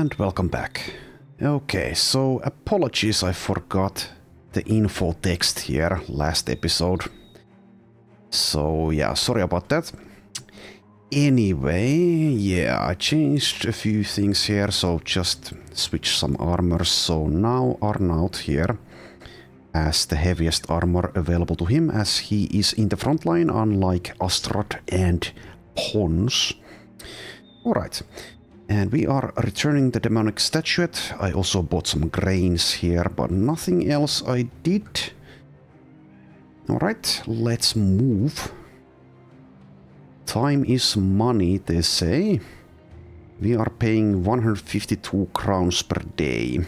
And welcome back. Okay, so apologies, I forgot the info text here last episode. So yeah, sorry about that. Anyway, yeah, I changed a few things here, so just switch some armors. So now Arnaut here has the heaviest armor available to him, as he is in the front line, unlike Astrad and Pons. Alright. And we are returning the demonic statuette. I also bought some grains here, but nothing else I did. Alright, let's move. Time is money, they say. We are paying 152 crowns per day.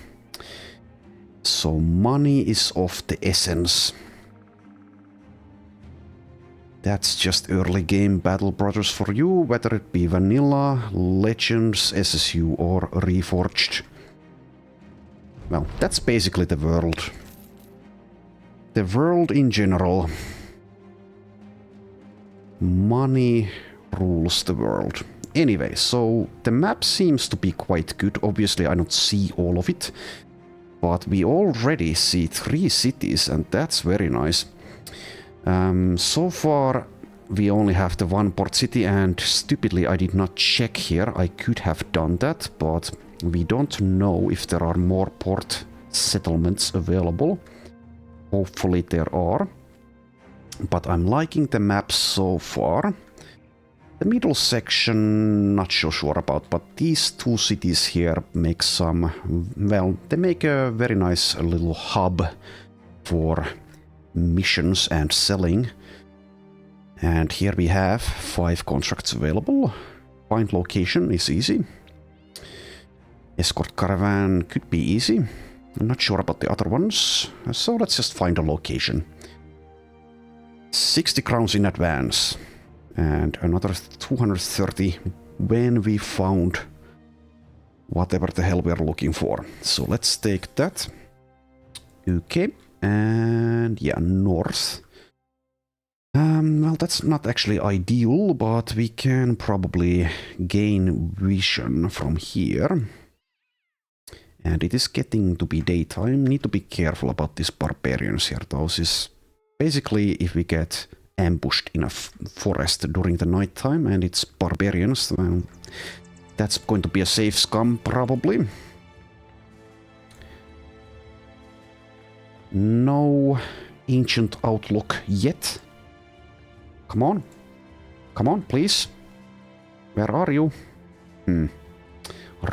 So money is of the essence. That's just early game Battle Brothers for you, whether it be vanilla, Legends, SSU or Reforged. Well, that's basically the world. The world in general. Money rules the world. Anyway, so the map seems to be quite good. Obviously I don't see all of it, but we already see 3 cities and that's very nice. So far we only have the one port city, and stupidly I did not check here. I could have done that, but we don't know if there are more port settlements available. Hopefully there are. But I'm liking the map so far. The middle section, not so sure about, but these 2 cities here make some, well, they make a very nice little hub for missions and selling. And here we have 5 contracts available. Find location is easy. Escort caravan could be easy. I'm not sure about the other ones, so let's just find a location. 60 crowns in advance and another 230 when we found whatever the hell we are looking for. So let's take that. Okay. And yeah, north. Well, that's not actually ideal, but we can probably gain vision from here. And it is getting to be daytime. Need to be careful about these barbarians here. Those is basically if we get ambushed in a forest during the night time and it's barbarians, well, that's going to be a Save Scum probably. No ancient outlook yet. Come on. Come on, please. Where are you?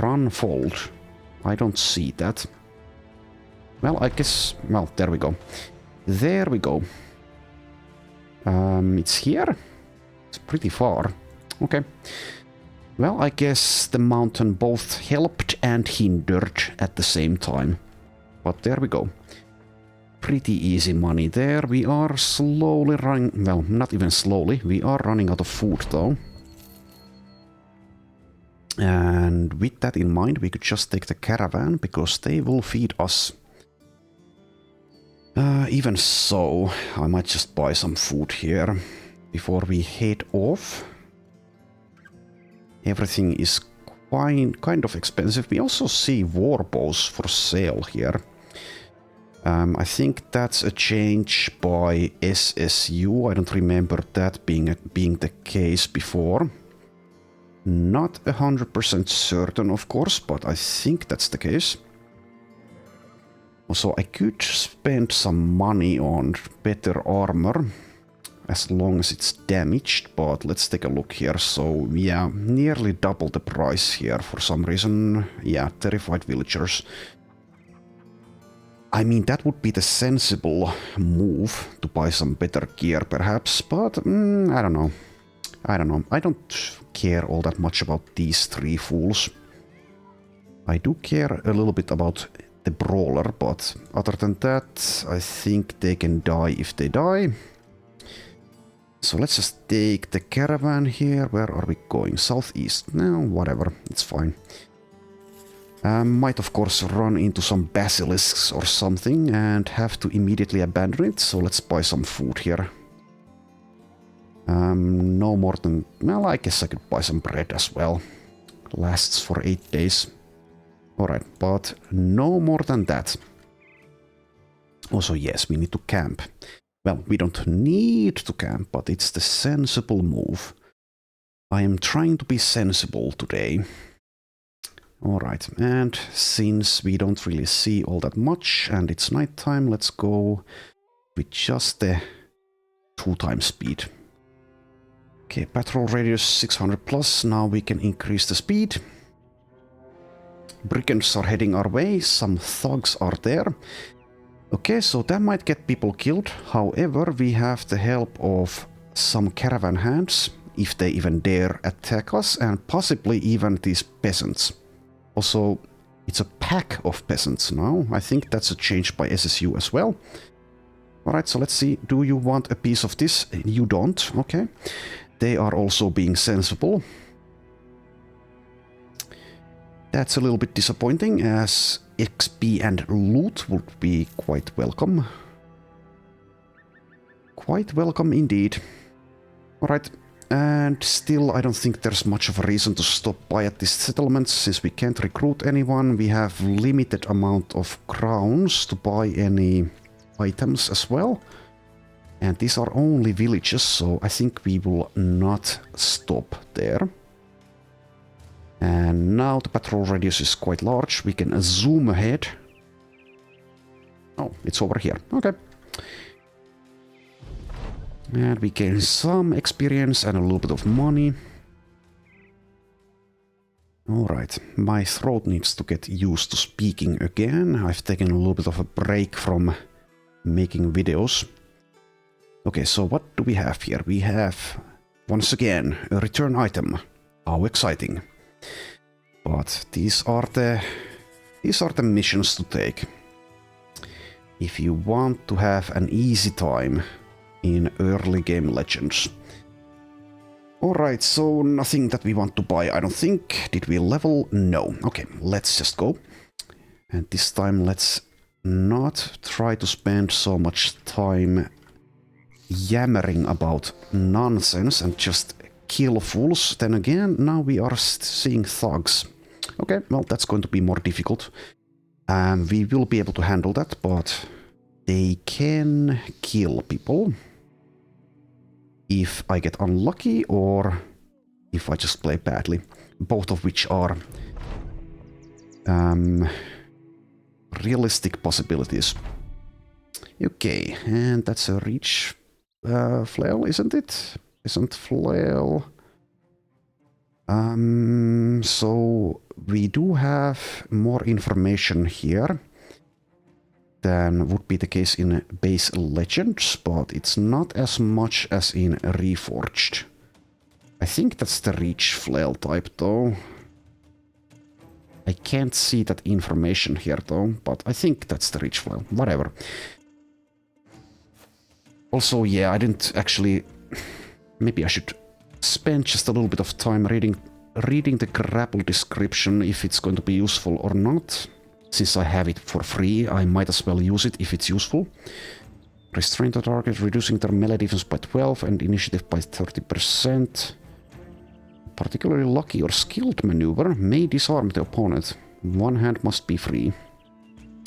Run, fold. I don't see that. Well, I guess... Well, there we go. There we go. It's here? It's pretty far. Okay. Well, I guess the mountain both helped and hindered at the same time. But there we go. Pretty easy money there. We are slowly running... Well, not even slowly. We are running out of food, though. And with that in mind, we could just take the caravan, because they will feed us. Even so, I might just buy some food here before we head off. Everything is kind of expensive. We also see war bows for sale here. I think that's a change by SSU. I don't remember that being the case before. Not 100% certain, of course, but I think that's the case. Also, I could spend some money on better armor, as long as it's damaged, but let's take a look here. So, yeah, nearly double the price here for some reason. Yeah, terrified villagers. I mean, that would be the sensible move, to buy some better gear, perhaps, but I don't know. I don't know. I don't care all that much about these 3 fools. I do care a little bit about the brawler, but other than that, I think they can die if they die. So let's just take the caravan here. Where are we going? Southeast? No, whatever. It's fine. Might of course run into some basilisks or something and have to immediately abandon it, so let's buy some food here. No more than... Well, I guess I could buy some bread as well. Lasts for 8 days. Alright, but no more than that. Also, yes, we need to camp. Well, we don't need to camp, but it's the sensible move. I am trying to be sensible today. Alright, and since we don't really see all that much and it's nighttime, let's go with just the 2 times speed. Okay, patrol radius 600 plus, now we can increase the speed. Brigands are heading our way, some thugs are there. Okay, so that might get people killed. However, we have the help of some caravan hands, if they even dare attack us, and possibly even these peasants. Also, it's a pack of peasants now. I think that's a change by SSU as well. Alright, so let's see. Do you want a piece of this? You don't. Okay. They are also being sensible. That's a little bit disappointing, as XP and loot would be quite welcome. Quite welcome indeed. Alright, and still I don't think there's much of a reason to stop by at this settlement, since we can't recruit anyone. We have limited amount of crowns to buy any items as well. And these are only villages, so I think we will not stop there. And now the patrol radius is quite large. We can zoom ahead. Oh, it's over here. Okay. And we gain some experience and a little bit of money. Alright, my throat needs to get used to speaking again. I've taken a little bit of a break from making videos. Okay, so what do we have here? We have, once again, a return item. How exciting. But these are the missions to take. If you want to have an easy time in early game Legends. Alright, so nothing that we want to buy, I don't think. Did we level? No. Okay, let's just go. And this time let's not try to spend so much time yammering about nonsense and just kill fools. Then again, now we are seeing thugs. Okay, well, that's going to be more difficult. We will be able to handle that, but they can kill people if I get unlucky or if I just play badly. Both of which are realistic possibilities. Okay, and that's a reach flail, isn't it? Isn't flail? So we do have more information here than would be the case in base Legends, but it's not as much as in Reforged. I think that's the reach flail type though. I can't see that information here though, but I think that's the reach flail. Whatever. Also, yeah, I didn't actually... Maybe I should spend just a little bit of time reading the grapple description, if it's going to be useful or not. Since I have it for free, I might as well use it if it's useful. Restrain the target, reducing their melee defense by 12 and initiative by 30%. Particularly lucky or skilled maneuver may disarm the opponent. One hand must be free.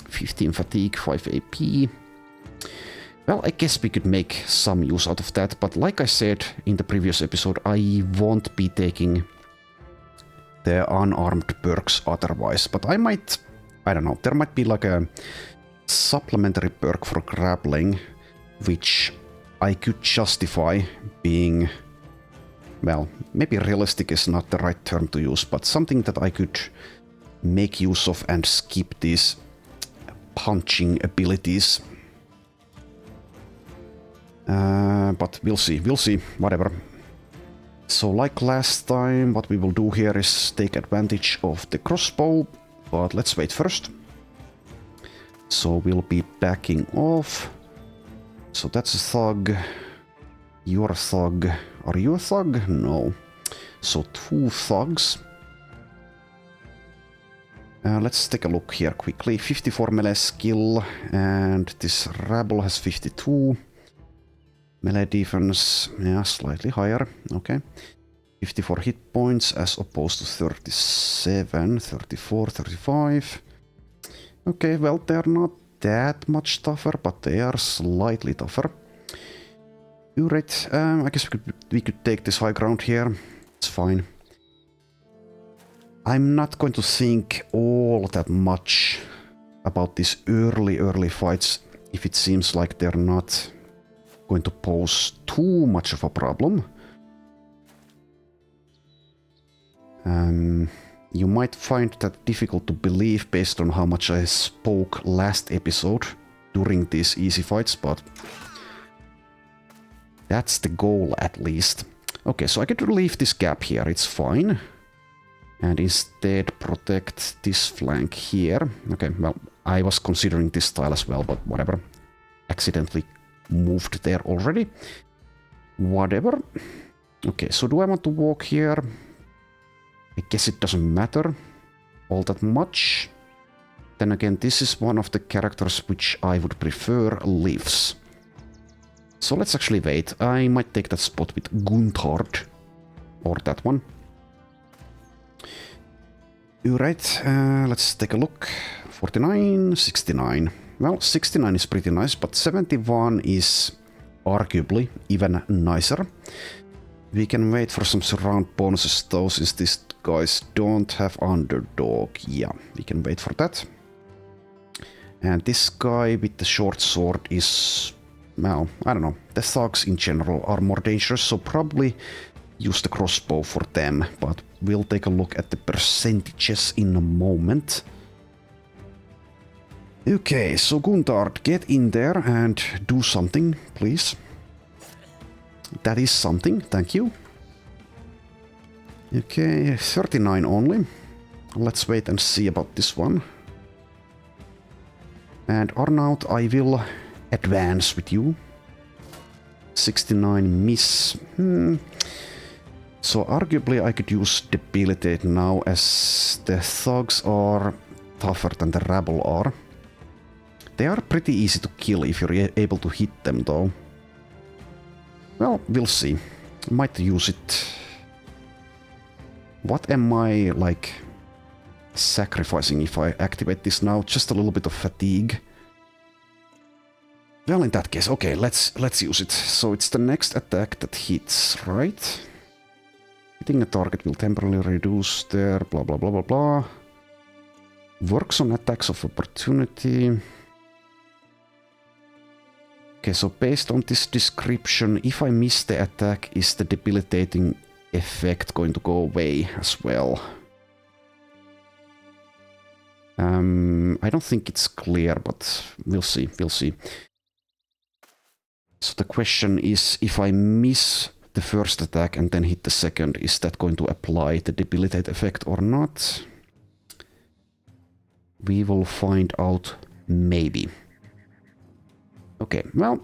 15 fatigue, 5 AP. Well, I guess we could make some use out of that, but like I said in the previous episode, I won't be taking the unarmed perks otherwise. But I might, I don't know, there might be like a supplementary perk for grappling, which I could justify being, well, maybe realistic is not the right term to use, but something that I could make use of and skip these punching abilities. But we'll see, whatever. So like last time, what we will do here is take advantage of the crossbow, but let's wait first. So we'll be backing off. So that's a thug. You're a thug. Are you a thug? No. So 2 thugs. Let's take a look here quickly. 54 melee skill, and this rabble has 52. Melee defense, yeah, slightly higher, okay. 54 hit points as opposed to 37, 34, 35. Okay, well, they're not that much tougher, but they are slightly tougher. Alright, I guess we could take this high ground here. It's fine. I'm not going to think all that much about these early fights if it seems like they're not going to pose too much of a problem. You might find that difficult to believe based on how much I spoke last episode during these easy fights, but that's the goal at least. Okay, so I could leave this gap here, it's fine. And instead protect this flank here. Okay, well, I was considering this style as well, but whatever. Accidentally moved there already. Whatever. Okay, so do I want to walk here? I guess it doesn't matter all that much. Then again, this is one of the characters which I would prefer lives. So let's actually wait. I might take that spot with Guntard. Or that one. Alright, let's take a look. 49, 69. Well, 69 is pretty nice, but 71 is arguably even nicer. We can wait for some surround bonuses though, since these guys don't have underdog. Yeah, we can wait for that. And this guy with the short sword is... well, I don't know. The thugs in general are more dangerous, so probably use the crossbow for them. But we'll take a look at the percentages in a moment. Okay, so Guntard, get in there and do something, please. That is something, thank you. Okay, 39 only. Let's wait and see about this one. And Arnaut, I will advance with you. 69 miss. So arguably I could use debilitate now, as the thugs are tougher than the rabble are. They are pretty easy to kill if you're able to hit them though. Well, we'll see. Might use it. What am I, like, sacrificing if I activate this now? Just a little bit of fatigue. Well, in that case, okay, let's use it. So it's the next attack that hits, right? Hitting a target will temporarily reduce their blah blah blah blah blah. Works on attacks of opportunity. Okay, so based on this description, if I miss the attack, is the debilitating effect going to go away as well? I don't think it's clear, but we'll see, we'll see. So the question is, if I miss the first attack and then hit the second, is that going to apply the debilitate effect or not? We will find out, maybe. Okay, well,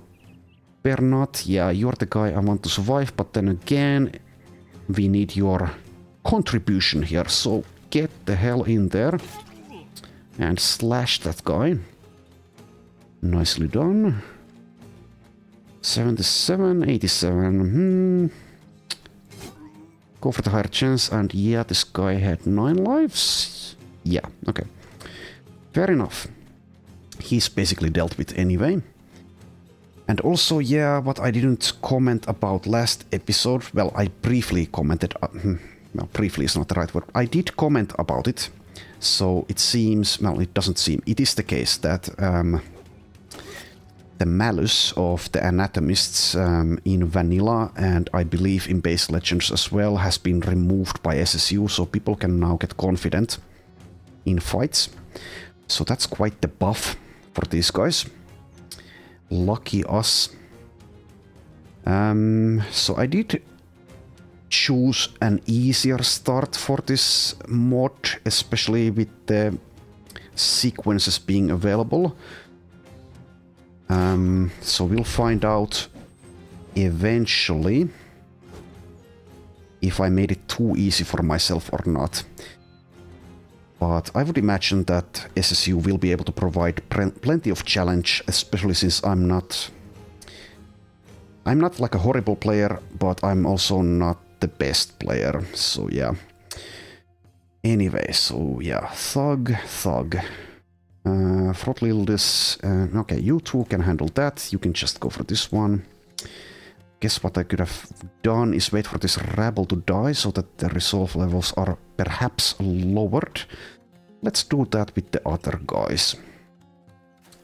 Bernat, yeah, you're the guy I want to survive, but then again, we need your contribution here, so get the hell in there and slash that guy. Nicely done. 77, 87, Go for the higher chance, and yeah, this guy had 9 lives. Yeah, okay. Fair enough. He's basically dealt with anyway. And also, yeah, what I didn't comment about last episode, well, I briefly commented, well, briefly is not the right word, I did comment about it, so it seems, well, it doesn't seem, it is the case that the malus of the Anatomists in Vanilla, and I believe in base Legends as well, has been removed by SSU, so people can now get confident in fights. So that's quite the buff for these guys. Lucky us. So I did choose an easier start for this mod, especially with the sequences being available. So we'll find out eventually if I made it too easy for myself or not. But I would imagine that SSU will be able to provide plenty of challenge, especially since I'm not like a horrible player, but I'm also not the best player, so yeah. Anyway, so yeah, Thug. Throttleildis, okay, you two can handle that. You can just go for this one. Guess what I could have done is wait for this rabble to die so that the resolve levels are perhaps lowered. Let's do that with the other guys.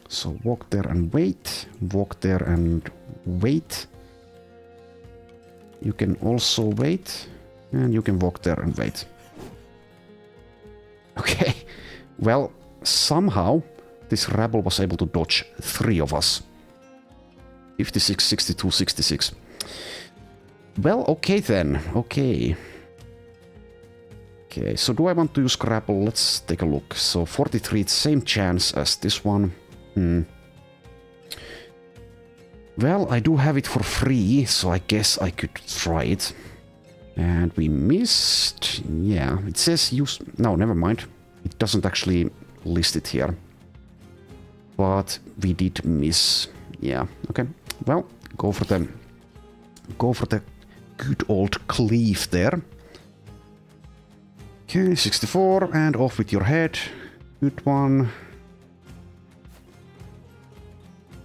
So walk there and wait. Walk there and wait. You can also wait. And you can walk there and wait. Okay. Well, somehow this rabble was able to dodge 3 of us. 56, 62, 66. Well, okay then. Okay. Okay, so do I want to use grapple? Let's take a look. So 43, same chance as this one. Well, I do have it for free, so I guess I could try it. And we missed. Yeah, it says use... No, never mind. It doesn't actually list it here. But we did miss. Yeah, okay. Well, go for the good old cleave there. Okay, 64, and off with your head. Good one.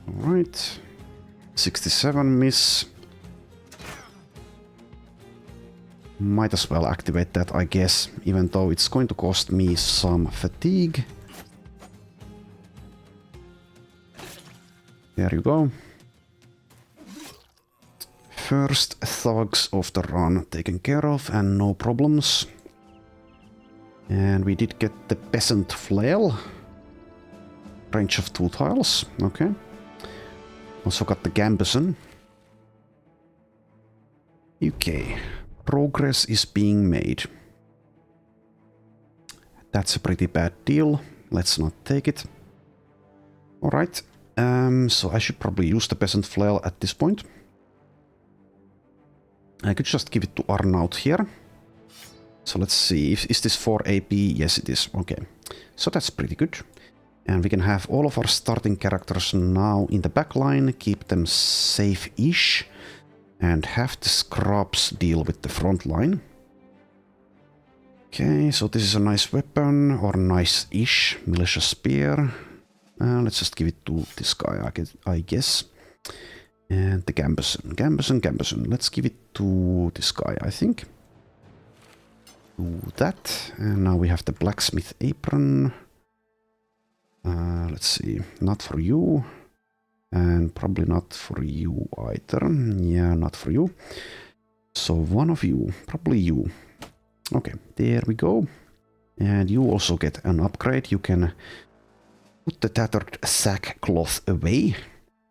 Alright. 67 miss. Might as well activate that, I guess, even though it's going to cost me some fatigue. There you go. First thugs of the run taken care of, and no problems. And we did get the peasant flail. Range of 2 tiles, okay. Also got the gambeson. Okay, progress is being made. That's a pretty bad deal. Let's not take it. Alright, so I should probably use the peasant flail at this point. I could just give it to Arnaut here. So let's see, is this 4 AP? Yes it is, okay. So that's pretty good. And we can have all of our starting characters now in the backline, keep them safe-ish, and have the scrubs deal with the front line. Okay, so this is a nice weapon, or nice-ish, militia spear. Let's just give it to this guy, I guess. And the gambeson. Let's give it to this guy, I think. Do that. And now we have the blacksmith apron. Let's see. Not for you. And probably not for you either. Yeah, not for you. So one of you. Probably you. Okay, there we go. And you also get an upgrade. You can put the tattered sackcloth away,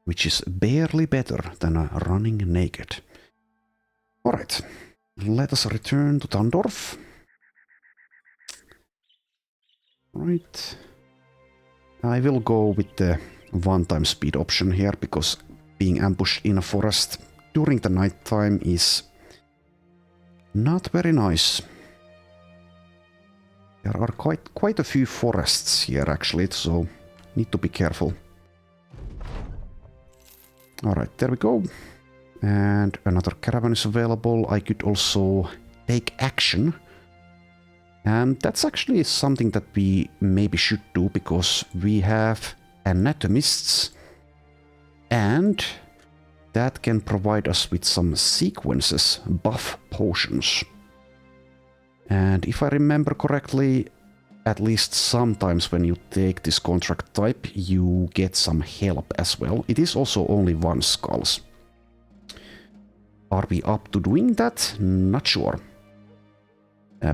which is barely better than a running naked. Alright, let us return to Tandorf. Right. I will go with the one-time speed option here, because being ambushed in a forest during the night time is not very nice. There are quite a few forests here actually, so need to be careful. Alright, there we go. And another caravan is available. I could also take action. And that's actually something that we maybe should do, because we have Anatomists. And that can provide us with some sequences, buff potions. And if I remember correctly, at least sometimes when you take this contract type, you get some help as well. It is also only 1 skulls. Are we up to doing that? Not sure.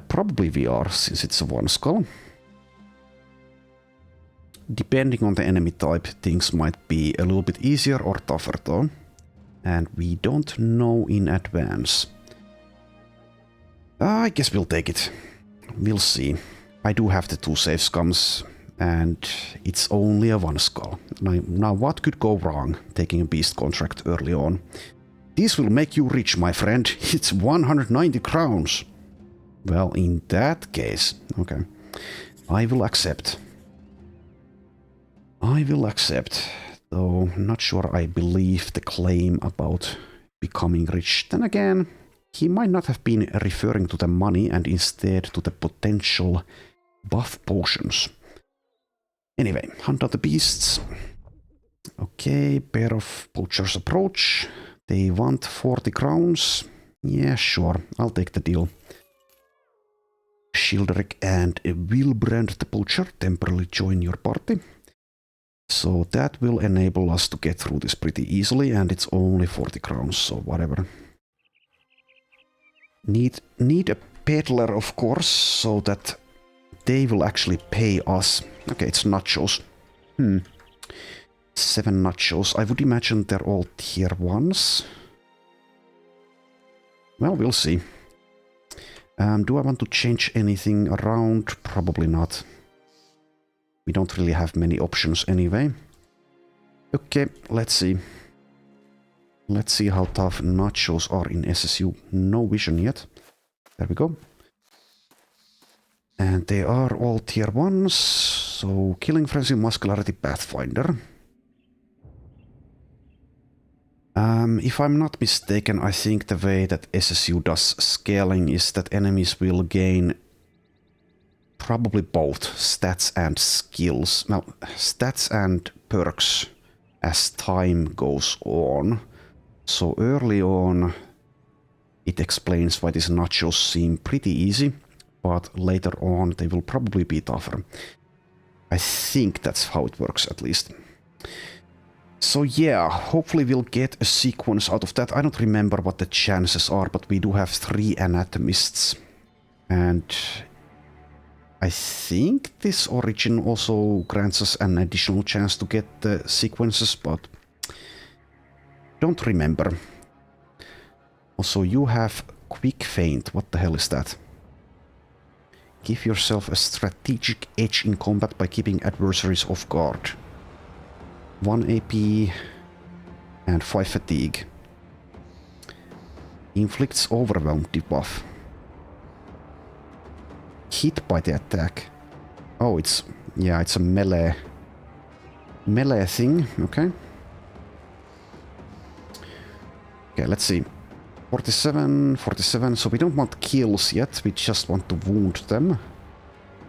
Probably we are, since it's a 1 skull. Depending on the enemy type, things might be a little bit easier or tougher though. And we don't know in advance. I guess we'll take it. We'll see. I do have the 2 Save Scums, and it's only a 1 skull. Now what could go wrong taking a beast contract early on? This will make you rich, my friend. It's 190 crowns. Well, in that case, okay. I will accept. I will accept. Though not sure I believe the claim about becoming rich. Then again, he might not have been referring to the money and instead to the potential buff potions. Anyway, hunt out the beasts. Okay, pair of poachers approach. They want 40 crowns. Yeah, sure, I'll take the deal. Shildrick and Wilbrand the poacher temporarily join your party. So that will enable us to get through this pretty easily, and it's only 40 crowns, so whatever. Need a peddler, of course, so that they will actually pay us. Okay, it's nachos. 7 nachos. I would imagine they're all tier 1s. Well, we'll see. Do I want to change anything around? Probably not. We don't really have many options anyway. Okay, let's see. Let's see how tough nachos are in SSU. No vision yet. There we go. And they are all tier 1s. So, Killing Frenzy, Muscularity, Pathfinder. If I'm not mistaken, I think the way that SSU does scaling is that enemies will gain probably both stats and skills. Well, stats and perks as time goes on. So early on, it explains why these nachos seem pretty easy, but later on they will probably be tougher. I think that's how it works, at least. So yeah, hopefully we'll get a sequence out of that. I don't remember what the chances are, but we do have 3 Anatomists. And I think this origin also grants us an additional chance to get the sequences, but don't remember. Also, you have Quick Feint. What the hell is that? Give yourself a strategic edge in combat by keeping adversaries off guard. 1 AP and 5 fatigue. Inflicts overwhelm debuff. Hit by the attack. Oh, it's a melee thing. Okay. Okay, let's see. 47, 47. So we don't want kills yet. We just want to wound them.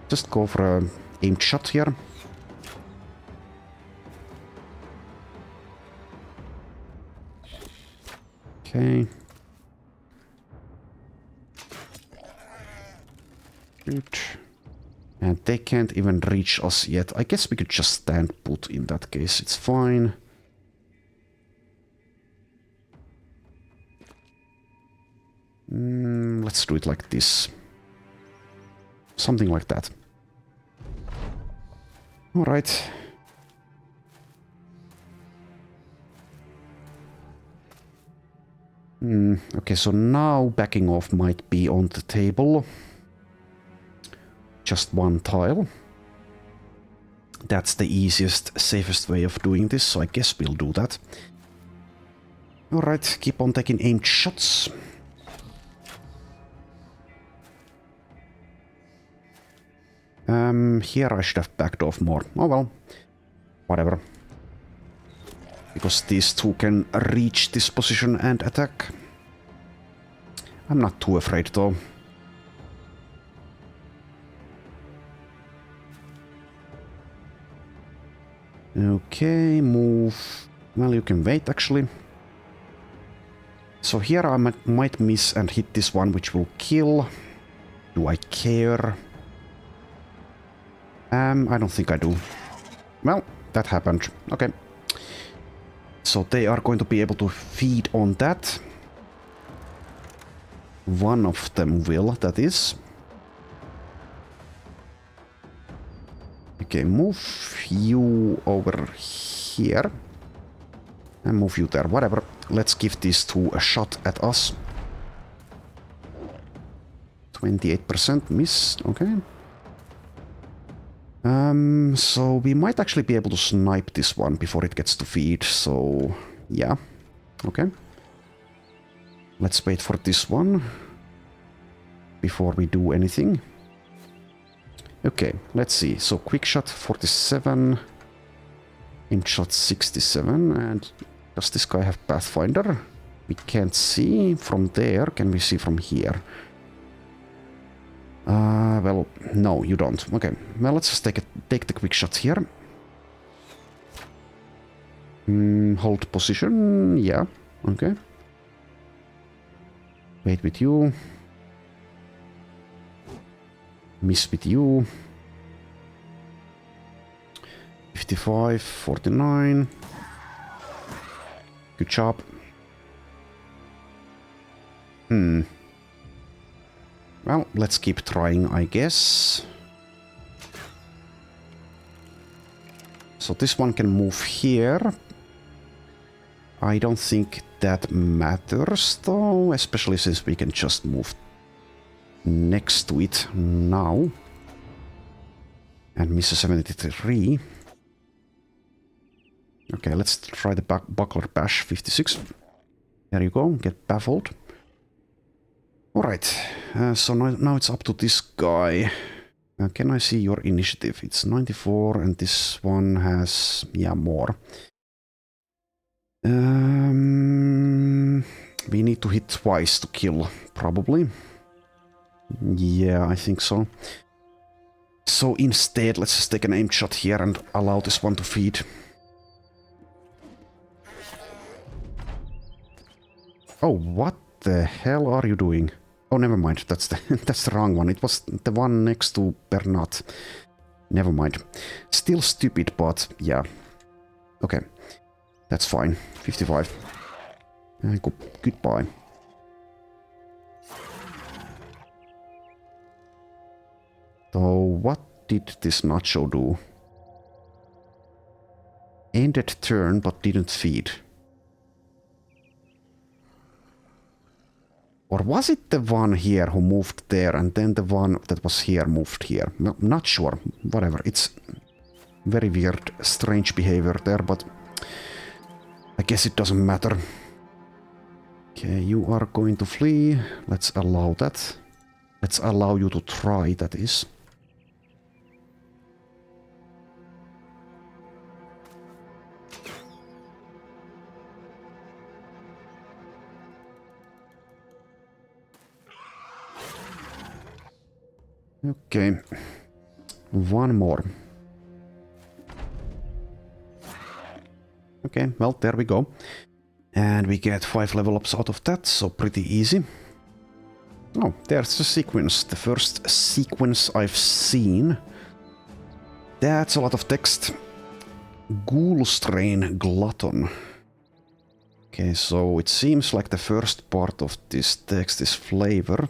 Just go for a aimed shot here. Okay. Good. And they can't even reach us yet. I guess we could just stand put in that case. It's fine. Let's do it like this. Something like that. Alright. Okay, so now backing off might be on the table. Just 1 tile. That's the easiest, safest way of doing this, so I guess we'll do that. Alright, keep on taking aimed shots. Here I should have backed off more. Oh well, whatever. Because these two can reach this position and attack. I'm not too afraid though. Okay, move. Well, you can wait actually. So here I might miss and hit this one, which will kill. Do I care? I don't think I do. Well, that happened. Okay. So they are going to be able to feed on that. One of them will, that is. Okay, move you over here. And move you there, whatever. Let's give these two a shot at us. 28% missed, okay. So we might actually be able to snipe this one before it gets to feed, so yeah, okay. Let's wait for this one before we do anything. Okay, let's see. So quick shot 47, aimed shot 67, and does this guy have Pathfinder? We can't see from there. Can we see from here? Well, no, you don't. Okay, well, let's just take the quick shot here. Hold position, yeah, okay. Wait with you. Miss with you. 55, 49. Good job. Well, let's keep trying, I guess. So this one can move here. I don't think that matters, though, especially since we can just move next to it now. And miss a 73. Okay, let's try the buckler bash 56. There you go, get baffled. Alright, so now it's up to this guy. Can I see your initiative? It's 94 and this one has, yeah, more. We need to hit twice to kill, probably. Yeah, I think so. So instead, let's just take an aim shot here and allow this one to feed. Oh, what the hell are you doing? Oh, never mind. That's the that's the wrong one. It was the one next to Bernat. Never mind. Still stupid, but yeah. Okay. That's fine. 55. Goodbye. So what did this nacho do? Ended turn, but didn't feed. Or was it the one here who moved there and then the one that was here moved here? No, not sure. Whatever. It's very weird, strange behavior there, but I guess it doesn't matter. Okay, you are going to flee. Let's allow that. Let's allow you to try, that is. Okay, one more. Okay, well, there we go. And we get 5 level ups out of that, so pretty easy. Oh, there's the sequence. The first sequence I've seen. That's a lot of text. Ghoulstrain Glutton. Okay, so it seems like the first part of this text is flavor.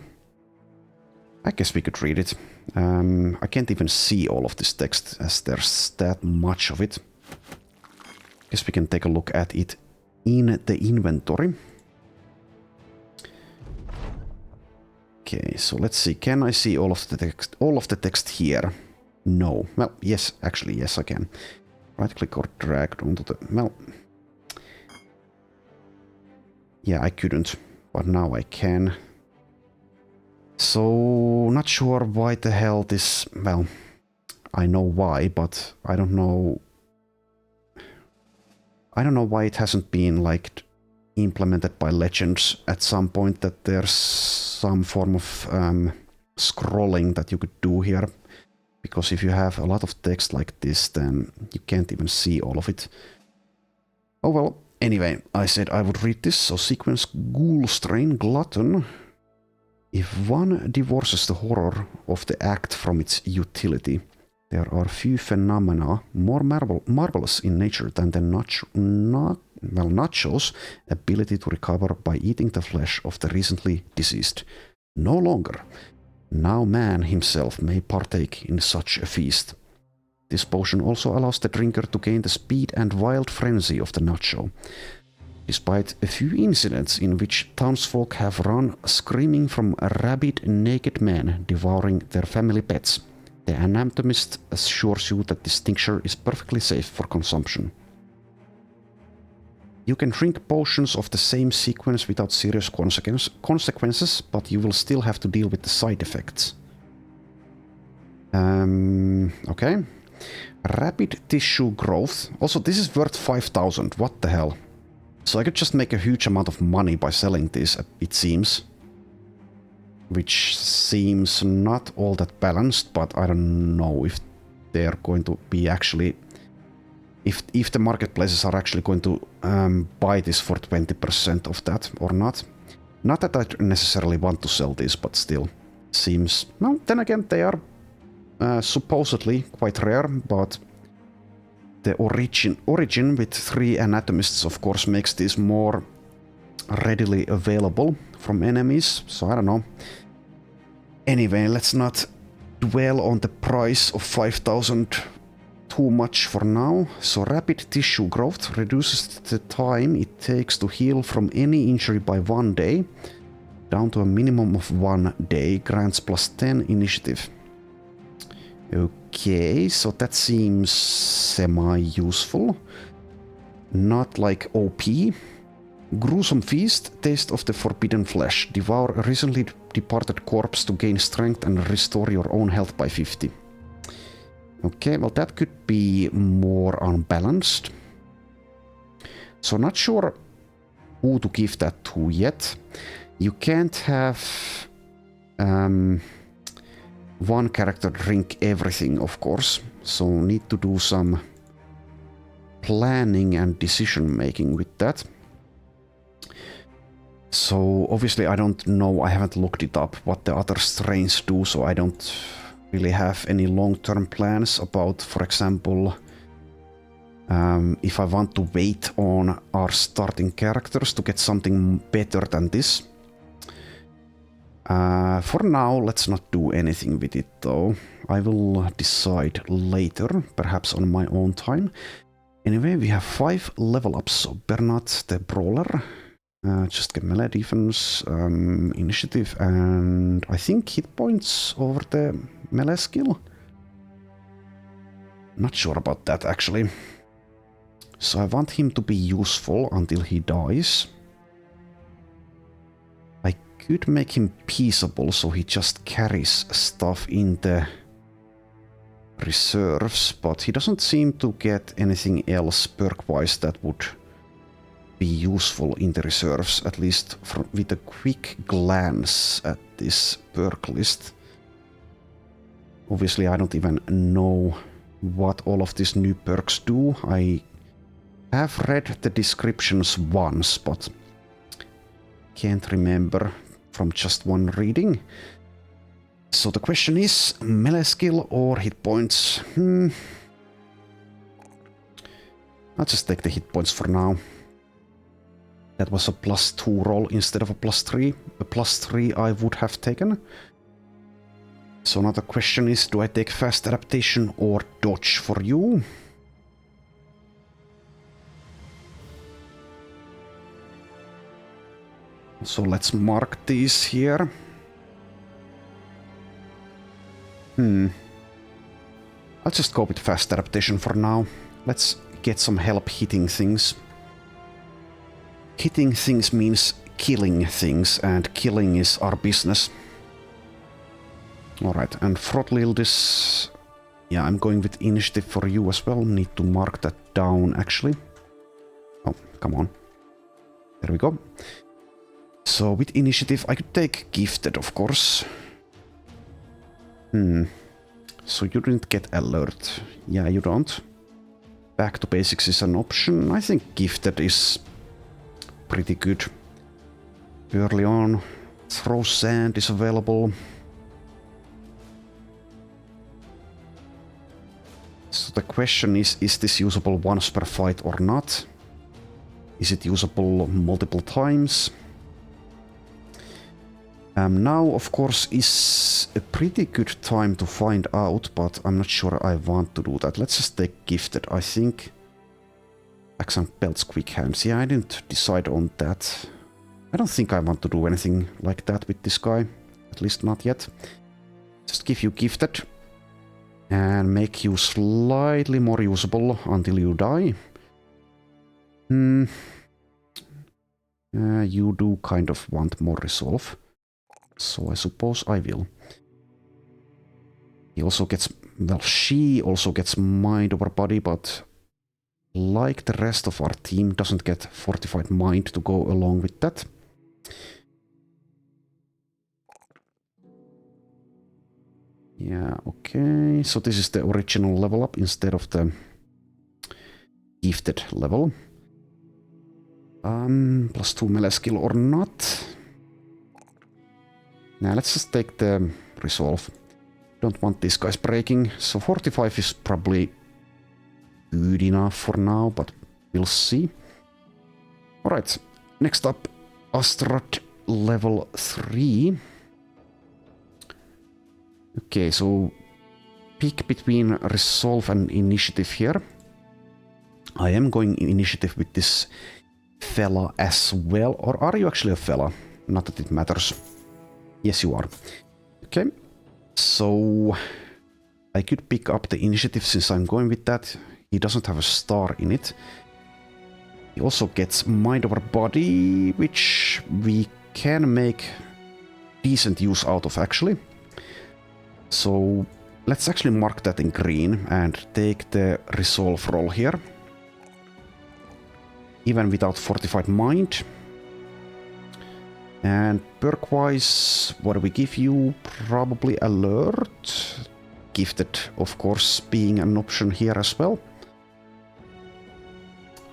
I guess we could read it. I can't even see all of this text as there's that much of it. Guess we can take a look at it in the inventory. Okay, so let's see. Can I see all of the text? All of the text here? No. Well, yes, actually, yes, I can. Right click or drag onto the. Well, yeah, I couldn't, but now I can. So, not sure why the hell this. Well, I know why, but I don't know. I don't know why it hasn't been like implemented by Legends at some point, that there's some form of scrolling that you could do here. Because if you have a lot of text like this, then you can't even see all of it. Oh well, anyway, I said I would read this. So sequence Ghoulstrain Glutton. If one divorces the horror of the act from its utility, there are few phenomena more marvelous in nature than the nacho's ability to recover by eating the flesh of the recently deceased. No longer. Now man himself may partake in such a feast. This potion also allows the drinker to gain the speed and wild frenzy of the nacho. Despite a few incidents in which townsfolk have run screaming from rabid naked men devouring their family pets, the Anatomist assures you that this tincture is perfectly safe for consumption. You can drink potions of the same sequence without serious consequences, but you will still have to deal with the side effects. Okay. Rapid tissue growth. Also, this is worth 5,000. What the hell? So I could just make a huge amount of money by selling this, it seems. Which seems not all that balanced, but I don't know if they're going to be actually... If the marketplaces are actually going to buy this for 20% of that or not. Not that I necessarily want to sell this, but still. Seems... Well, then again, they are supposedly quite rare, but... The origin with 3 Anatomists, of course, makes this more readily available from enemies, so I don't know. Anyway, let's not dwell on the price of 5,000 too much for now. So rapid tissue growth reduces the time it takes to heal from any injury by 1 day, down to a minimum of 1 day, grants +10 initiative. Okay, so that seems semi-useful. Not like OP. Gruesome feast, taste of the forbidden flesh. Devour a recently departed corpse to gain strength and restore your own health by 50. Okay, well that could be more unbalanced. So not sure who to give that to yet. You can't have... one character drink everything, of course, so need to do some planning and decision making with that. So obviously I don't know, I haven't looked it up what the other strains do, so I don't really have any long-term plans about, for example, if I want to wait on our starting characters to get something better than this. For now, let's not do anything with it though. I will decide later, perhaps on my own time. Anyway, we have 5 level ups, so Bernard the Brawler. Just get melee defense, initiative, and I think hit points over the melee skill. Not sure about that actually. So I want him to be useful until he dies. Could make him peaceable, so he just carries stuff in the reserves, but he doesn't seem to get anything else perk-wise that would be useful in the reserves, at least with a quick glance at this perk list. Obviously, I don't even know what all of these new perks do. I have read the descriptions once, but can't remember from just one reading. So the question is, melee skill or hit points? I'll just take the hit points for now. That was a +2 roll instead of a +3. A +3 I would have taken. So now the question is, do I take fast adaptation or dodge for you? So let's mark these here. I'll just go with fast adaptation for now. Let's get some help hitting things. Hitting things means killing things, and killing is our business. Alright, and Frotlildis... Yeah, I'm going with initiative for you as well. Need to mark that down, actually. Oh, come on. There we go. So with initiative, I could take gifted, of course. So you didn't get alert. Yeah, you don't. Back to basics is an option. I think gifted is pretty good. Early on, throw sand is available. So the question is this usable once per fight or not? Is it usable multiple times? Now, of course, is a pretty good time to find out, but I'm not sure I want to do that. Let's just take gifted, I think. Accent belts, quick hands. Yeah, I didn't decide on that. I don't think I want to do anything like that with this guy. At least not yet. Just give you gifted. And make you slightly more usable until you die. You do kind of want more resolve. So I suppose I will. He also gets... Well, she also gets mind over body, but... like the rest of our team, doesn't get Fortified Mind to go along with that. Yeah, okay, so this is the original level up instead of the gifted level. +2 melee skill or not. Now let's just take the resolve. Don't want these guys breaking, so 45 is probably good enough for now, but we'll see. Alright, next up, Astrad level 3. Okay, so pick between resolve and initiative here. I am going in initiative with this fella as well. Or are you actually a fella? Not that it matters. Yes, you are. Okay, so I could pick up the initiative since I'm going with that. He doesn't have a star in it. He also gets mind over body, which we can make decent use out of actually. So let's actually mark that in green and take the resolve roll here. Even without Fortified Mind. And perk-wise, what do we give you? Probably Alert. Gifted, of course, being an option here as well.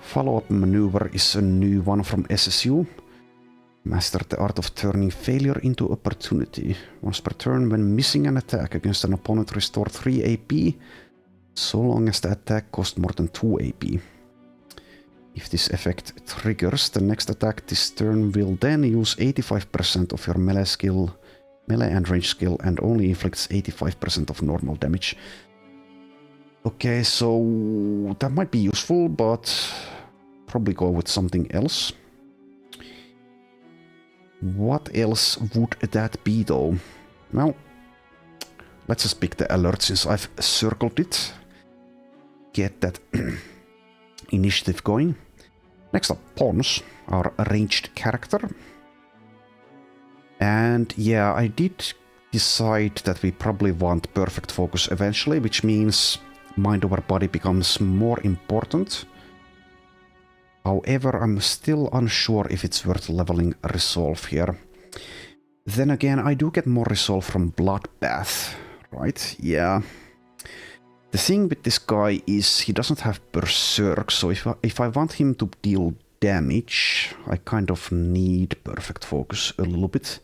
Follow-up maneuver is a new one from SSU. Master the art of turning failure into opportunity. Once per turn, when missing an attack against an opponent, restore 3 AP, so long as the attack costs more than 2 AP. If this effect triggers, the next attack this turn will then use 85% of your melee skill, melee and range skill, and only inflicts 85% of normal damage. Okay, so that might be useful, but probably go with something else. What else would that be though? Well, let's just pick the alert since I've circled it. Get that initiative going. Next up, Pons, our ranged character. And yeah, I did decide that we probably want perfect focus eventually, which means mind over body becomes more important. However, I'm still unsure if it's worth leveling resolve here. Then again, I do get more resolve from Bloodbath, right? Yeah. The thing with this guy is he doesn't have Berserk, so if I want him to deal damage, I kind of need perfect focus a little bit.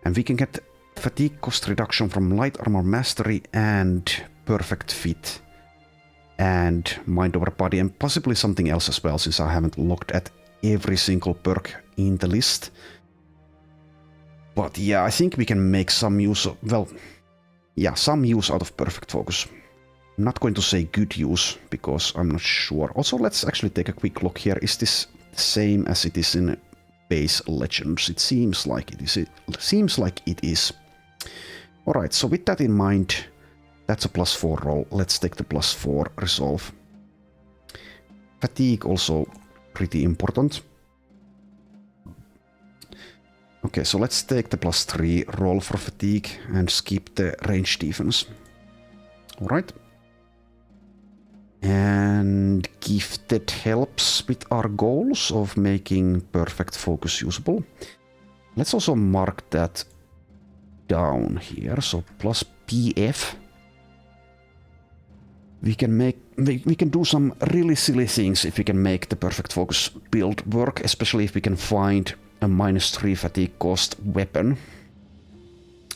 And we can get fatigue cost reduction from light armor mastery and perfect fit. And mind over body, and possibly something else as well, since I haven't looked at every single perk in the list. But yeah, I think we can make some use of, well, yeah, some use out of perfect focus. I'm not going to say good use, because I'm not sure. Also, let's actually take a quick look here. Is this the same as it is in base Legends? It seems like it is. It seems like it is. Alright, so with that in mind, that's a +4 roll. Let's take the +4 resolve. Fatigue also pretty important. Okay, so let's take the +3 roll for fatigue and skip the range defense. Alright. And gifted helps with our goals of making perfect focus usable. Let's also mark that down here. So plus PF. We can do some really silly things if we can make the perfect focus build work, especially if we can find a -3 fatigue cost weapon.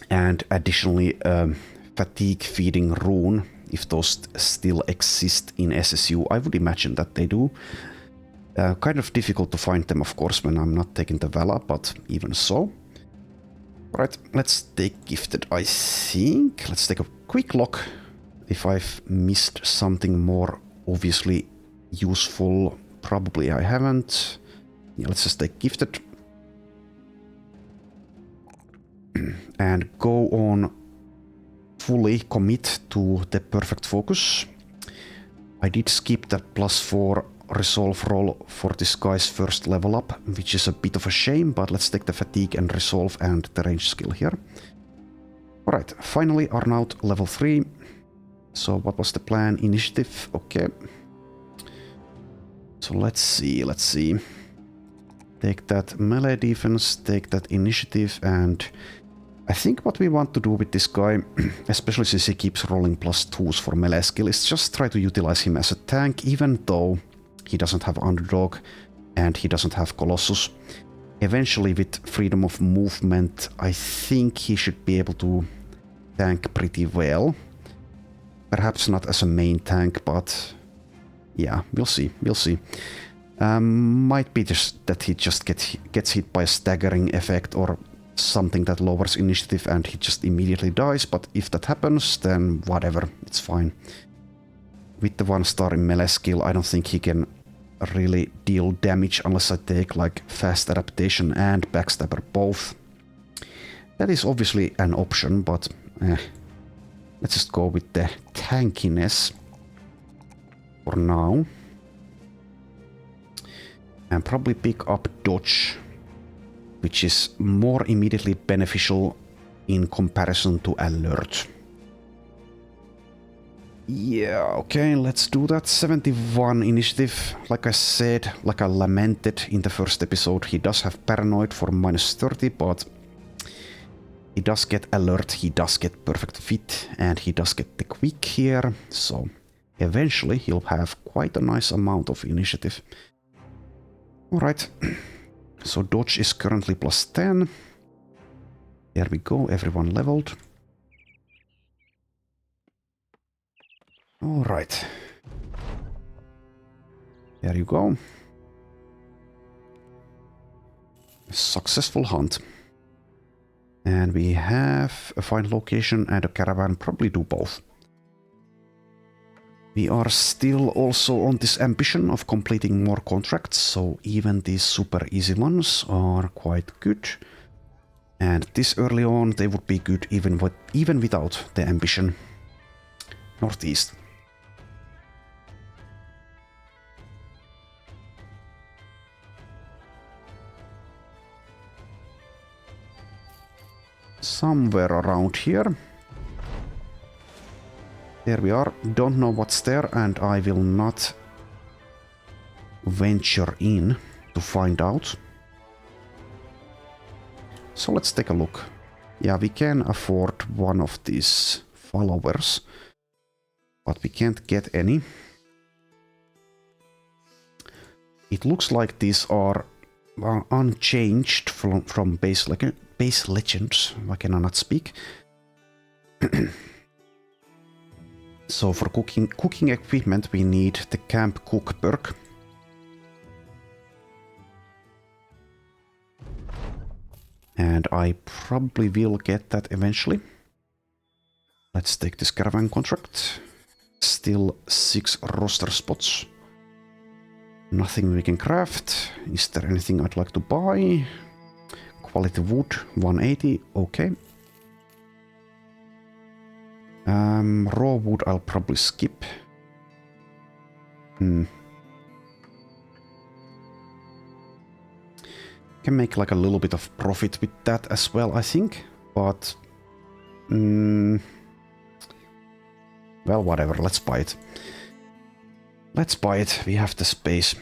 And additionally a fatigue feeding rune, if those still exist in SSU. I would imagine that they do. Kind of difficult to find them, of course, when I'm not taking the Vala, but even so. Right, let's take gifted, I think. Let's take a quick look if I've missed something more obviously useful. Probably I haven't. Yeah, let's just take gifted. And go on fully commit to the perfect focus. I did skip that +4 resolve roll for this guy's first level up, which is a bit of a shame, but let's take the fatigue and resolve and the range skill here. Alright, finally Arnaut level 3. So what was the plan? Initiative, okay. So let's see. Take that melee defense, take that initiative, and I think what we want to do with this guy, especially since he keeps rolling +2s for melee skill, is just try to utilize him as a tank, even though he doesn't have Underdog and he doesn't have Colossus. Eventually, with freedom of movement, I think he should be able to tank pretty well. Perhaps not as a main tank, but yeah, we'll see. Might be just that he just gets hit by a staggering effect or something that lowers initiative and he just immediately dies, but if that happens, then whatever, it's fine. With the 1-star in melee skill, I don't think he can really deal damage unless I take like fast adaptation and backstabber both. That is obviously an option, but let's just go with the tankiness for now. And probably pick up dodge, which is more immediately beneficial in comparison to alert. Yeah, okay, let's do that. 71 initiative. Like I said, like I lamented in the first episode, he does have paranoid for -30, but he does get alert, he does get perfect fit, and he does get the quick here, so eventually he'll have quite a nice amount of initiative. Alright, so dodge is currently +10. There we go, everyone leveled. Alright. There you go. A successful hunt. And we have a fine location and a caravan, probably do both. We are still also on this ambition of completing more contracts, so even these super easy ones are quite good. And this early on, they would be good even without the ambition. Northeast. Somewhere around here. There we are. Don't know what's there, and I will not venture in to find out. So let's take a look. Yeah, we can afford one of these followers, but we can't get any. It looks like these are unchanged from base legends. Why can I not speak? So for cooking equipment, we need the camp cook perk. And I probably will get that eventually. Let's take this caravan contract. Still 6 roster spots. Nothing we can craft. Is there anything I'd like to buy? Quality wood, 180, okay. Raw wood I'll probably skip. Can make like a little bit of profit with that as well, I think. But well, whatever, let's buy it. Let's buy it, we have the space.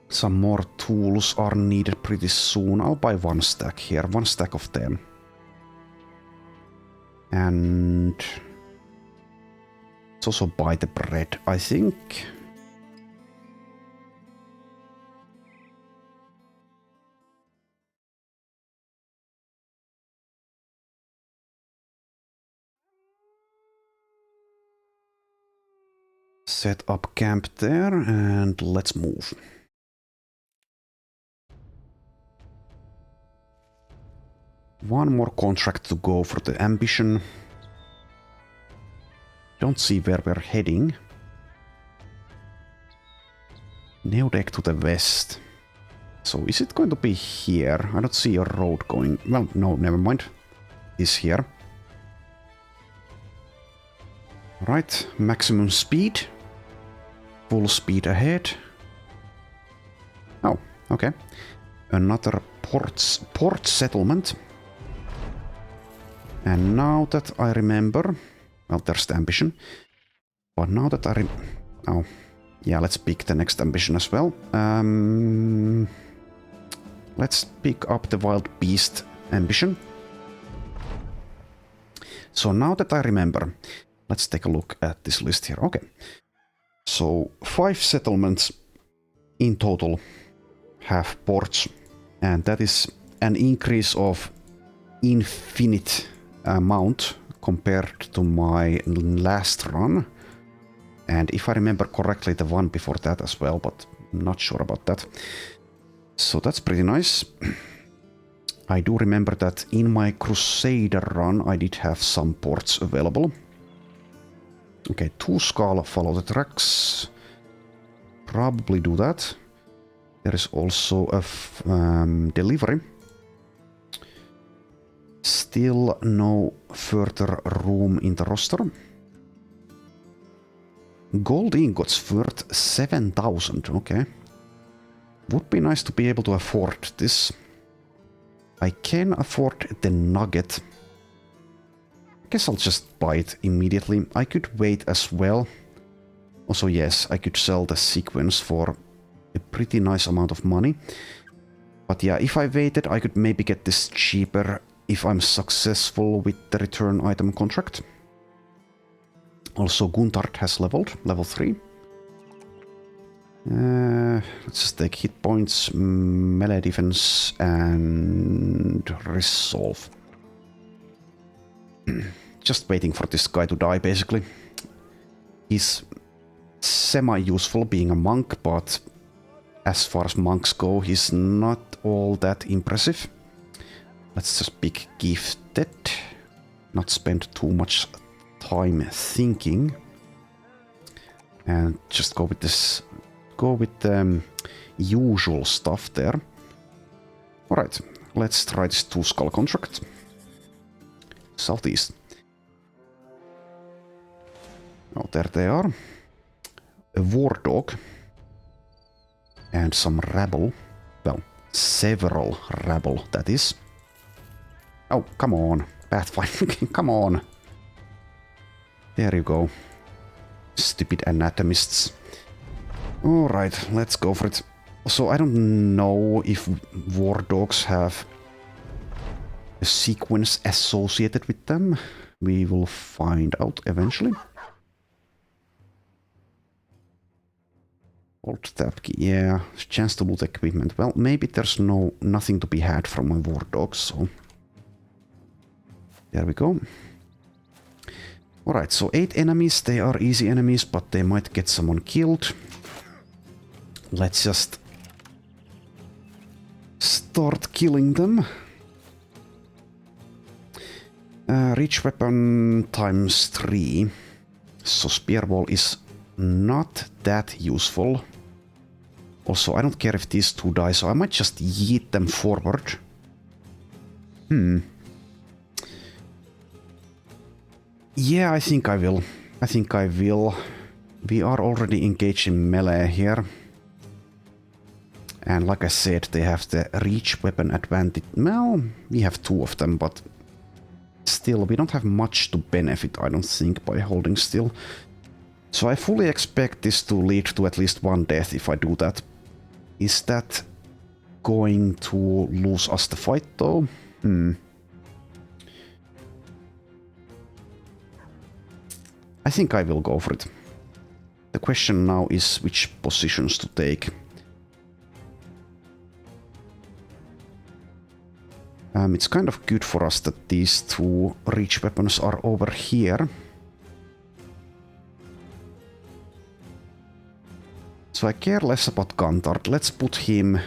Some more tools are needed pretty soon. I'll buy 1 stack here, 1 stack of them. And let's also buy the bread, I think. Set up camp there and let's move. One more contract to go for the ambition. Don't see where we're heading. Neodek to the west. So is it going to be here? I don't see a road going. Well, no, never mind. It's here. Right, maximum speed. Full speed ahead. Oh, okay. Another port settlement. And now that I remember, well, there's the ambition. But now that oh, Yeah, let's pick the next ambition as well. Let's pick up the Wild Beast ambition. So now that I remember, let's take a look at this list here. Okay. So 5 settlements in total have ports, and that is an increase of infinite amount compared to my last run. And if I remember correctly, the one before that as well, but I'm not sure about that. So that's pretty nice. I do remember that in my Crusader run, I did have some ports available. Okay, 2 Scala follow the tracks. Probably do that. There is also a delivery. Still no further room in the roster. Gold ingots worth 7,000, okay. Would be nice to be able to afford this. I can afford the nugget. I guess I'll just buy it immediately. I could wait as well. Also, yes, I could sell the sequence for a pretty nice amount of money. But yeah, if I waited, I could maybe get this cheaper if I'm successful with the return item contract. Also, Guntard has leveled, level 3. Let's just take hit points, melee defense, and resolve. Just waiting for this guy to die, basically. He's semi-useful being a monk, but as far as monks go, he's not all that impressive. Let's just pick Gifted. Not spend too much time thinking. And just go with this. Go with the usual stuff there. Alright, let's try this 2 skull contract. Southeast. Oh, there they are. A war dog. And some rabble. Well, several rabble, that is. Oh, come on. Pathfinder, come on. There you go. Stupid anatomists. Alright, let's go for it. So I don't know if war dogs have a sequence associated with them. We will find out eventually. Old tab key, yeah, chance to loot equipment. Well, maybe there's nothing to be had from my war dogs, so there we go. Alright, so 8 enemies, they are easy enemies, but they might get someone killed. Let's just start killing them. Reach weapon times 3. So spear ball is not that useful. Also, I don't care if these 2 die, so I might just yeet them forward. Yeah, I think I will. We are already engaged in melee here. And like I said, they have the reach weapon advantage. Well, we have 2 of them, but still, we don't have much to benefit, I don't think, by holding still. So I fully expect this to lead to at least 1 death if I do that. Is that going to lose us the fight, though? I think I will go for it. The question now is which positions to take. It's kind of good for us that these 2 reach weapons are over here. So I care less about Guntard. Let's put him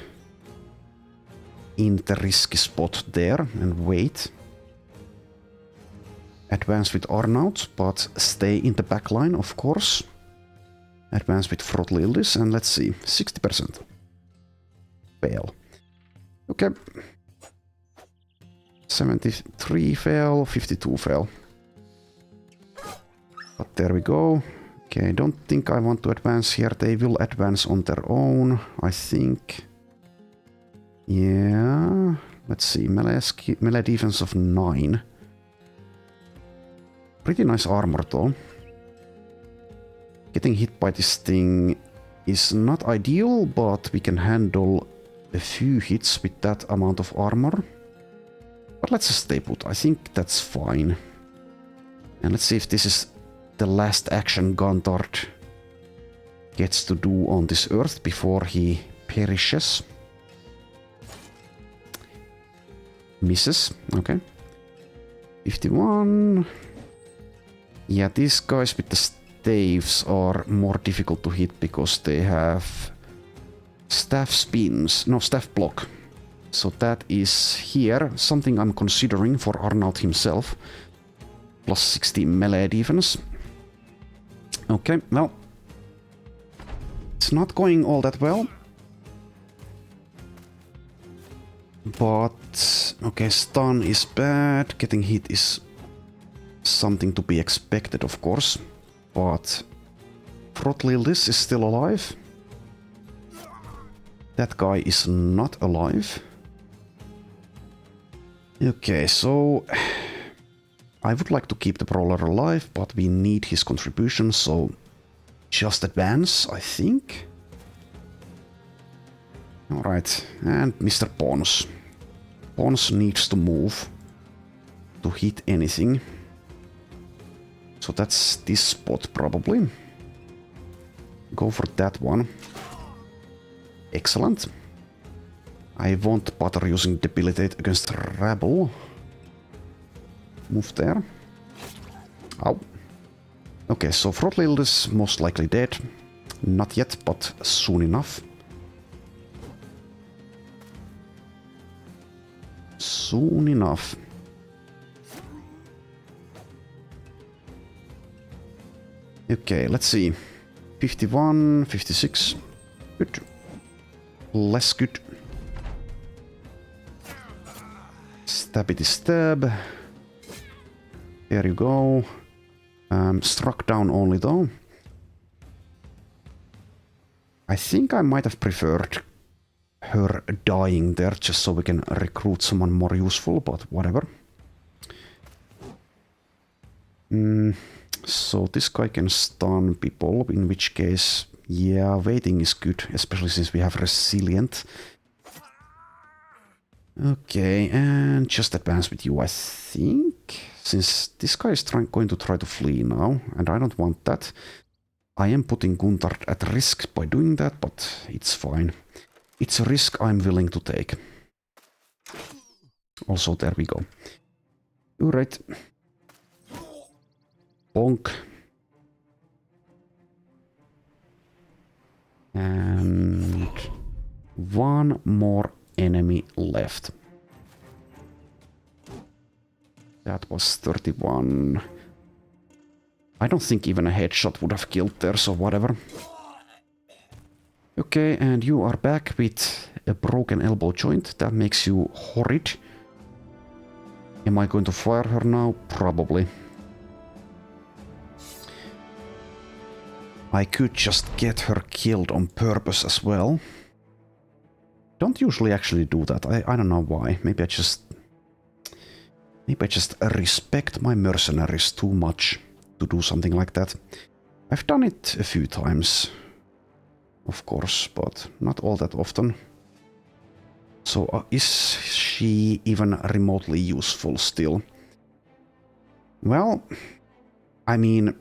in the risky spot there and wait. Advance with Arnaut, but stay in the back line, of course. Advance with Frotlildis, and let's see, 60%. Fail. Okay. 73 fail, 52 fail. But there we go. Okay, I don't think I want to advance here. They will advance on their own, I think. Yeah. Let's see, melee defense of 9. Pretty nice armor though. Getting hit by this thing is not ideal, but we can handle a few hits with that amount of armor. But let's just stay put. I think that's fine. And let's see if this is the last action Gantard gets to do on this earth before he perishes. Misses. Okay. 51. Yeah, these guys with the staves are more difficult to hit because they have staff spins. No, staff block. So that is here something I'm considering for Arnaut himself. Plus 60 melee defense. Okay, well. It's not going all that well. But, okay, stun is bad. Getting hit is something to be expected, of course. But Throtlildis is still alive. That guy is not alive. Okay, so I would like to keep the brawler alive, but we need his contribution, so just advance, I think. Alright, and Mr. Pons. Pons needs to move to hit anything. So that's this spot probably. Go for that one. Excellent. I won't bother using Debilitate against Rabble. Move there. Ow. Okay, so Throtlildis is most likely dead. Not yet, but soon enough. Soon enough. Okay, let's see. 51, 56. Good. Less good. Stabity stab. There you go. Struck down only though. I think I might have preferred her dying there just so we can recruit someone more useful, but whatever. So this guy can stun people, in which case, yeah, waiting is good, especially since we have resilient. Okay, and just advance with you, I think. Since this guy is going to try to flee now, and I don't want that. I am putting Guntard at risk by doing that, but it's fine. It's a risk I'm willing to take. Also, there we go. Alright. Bonk. And one more enemy left. That was 31. I don't think even a headshot would have killed there, so whatever. Okay, and you are back with a broken elbow joint. That makes you horrid. Am I going to fire her now? Probably. I could just get her killed on purpose as well. Don't usually actually do that. I don't know why. Maybe I just respect my mercenaries too much to do something like that. I've done it a few times, of course, but not all that often. So is she even remotely useful still? Well, I mean,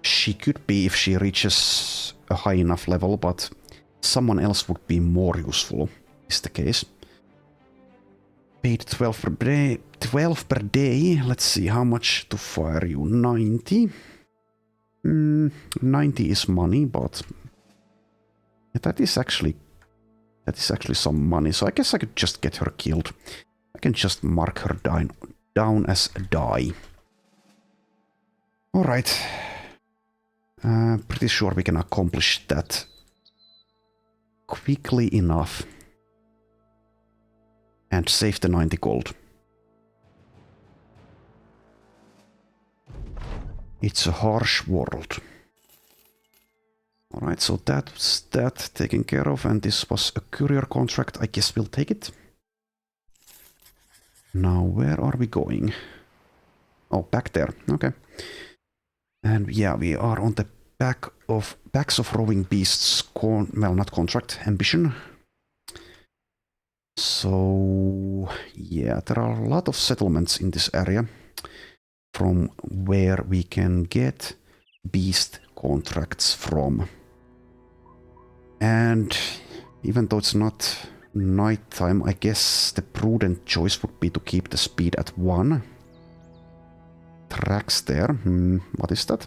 she could be if she reaches a high enough level, but someone else would be more useful, is the case. Paid 12 per day. 12 per day. Let's see how much to fire you. 90. 90 is money, but that is actually some money. So I guess I could just get her killed. I can just mark her down as a die. All right. Pretty sure we can accomplish that quickly enough. And save the 90 gold. It's a harsh world. Alright, so that's that taken care of, and this was a courier contract. I guess we'll take it. Now, where are we going? Oh, back there. Okay. And yeah, we are on the Backs of Rowing Beasts, well, not contract, ambition. So, yeah, there are a lot of settlements in this area from where we can get beast contracts from. And even though it's not nighttime, I guess the prudent choice would be to keep the speed at 1. Tracks there. What is that?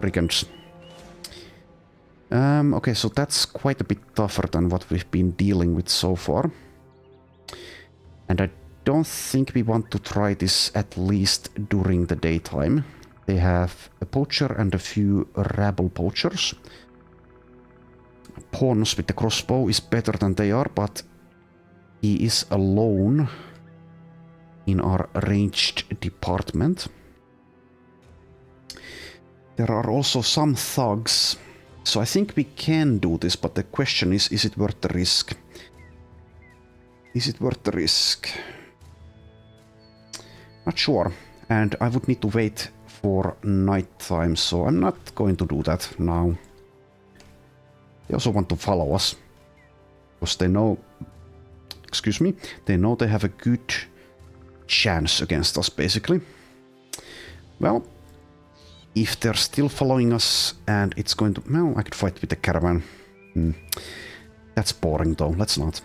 Brigands. Okay, so that's quite a bit tougher than what we've been dealing with so far. And I don't think we want to try this at least during the daytime. They have a poacher and a few rabble poachers. Pawns with the crossbow is better than they are, but he is alone in our ranged department. There are also some thugs, so I think we can do this, but the question is it worth the risk? Is it worth the risk? Not sure, and I would need to wait for nighttime, so I'm not going to do that now. They also want to follow us, because they know, excuse me, they know they have a good chance against us, basically. Well, if they're still following us and it's going to... Well, I could fight with the caravan. That's boring though, let's not.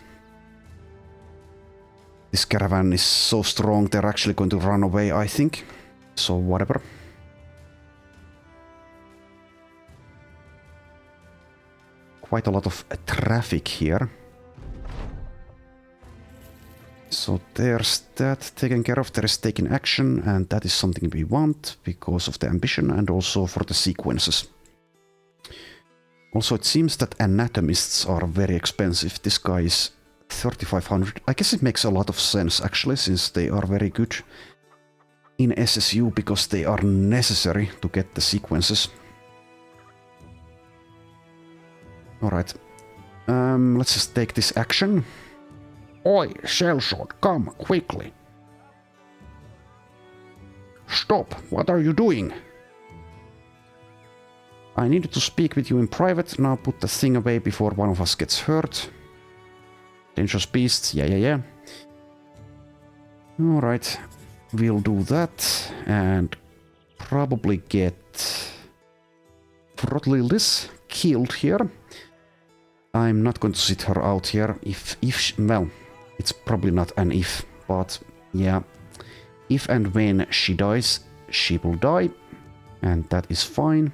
This caravan is so strong, they're actually going to run away, I think. So whatever. Quite a lot of traffic here. So there's that taken care of. There is taken action, and that is something we want because of the ambition and also for the sequences. Also, it seems that Anatomists are very expensive. This guy is 3,500. I guess it makes a lot of sense actually, since they are very good in SSU because they are necessary to get the sequences. Alright. Let's just take this action. Oi, Sellsword, come, quickly. Stop, what are you doing? I needed to speak with you in private, now put the thing away before one of us gets hurt. Dangerous beasts, yeah. Alright, we'll do that, and probably get Throttlelis killed here. I'm not going to sit her out here, well, it's probably not an if, but yeah, if and when she dies, she will die, and that is fine.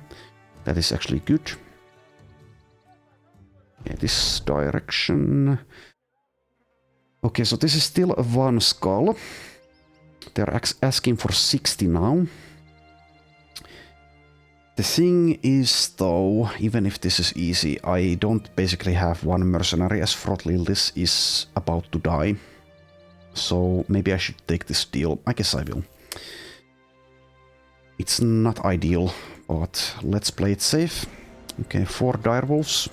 That is actually good. Yeah, this direction. Okay, so this is still a 1 skull. They're asking for 60 now. The thing is, though, even if this is easy, I don't basically have 1 mercenary as Throttlelis is about to die. So maybe I should take this deal. I guess I will. It's not ideal, but let's play it safe. Okay, 4 direwolves.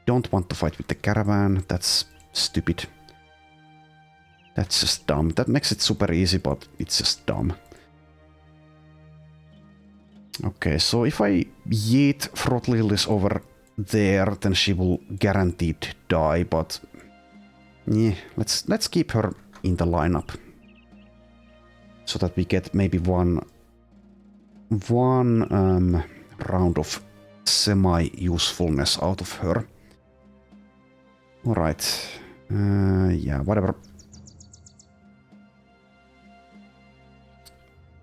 Don't want to fight with the caravan. That's stupid. That's just dumb. That makes it super easy, but it's just dumb. Okay, so if I yeet Throttlelis over there, then she will guaranteed die, but yeah, let's keep her in the lineup so that we get maybe one round of semi-usefulness out of her. Alright, yeah, whatever.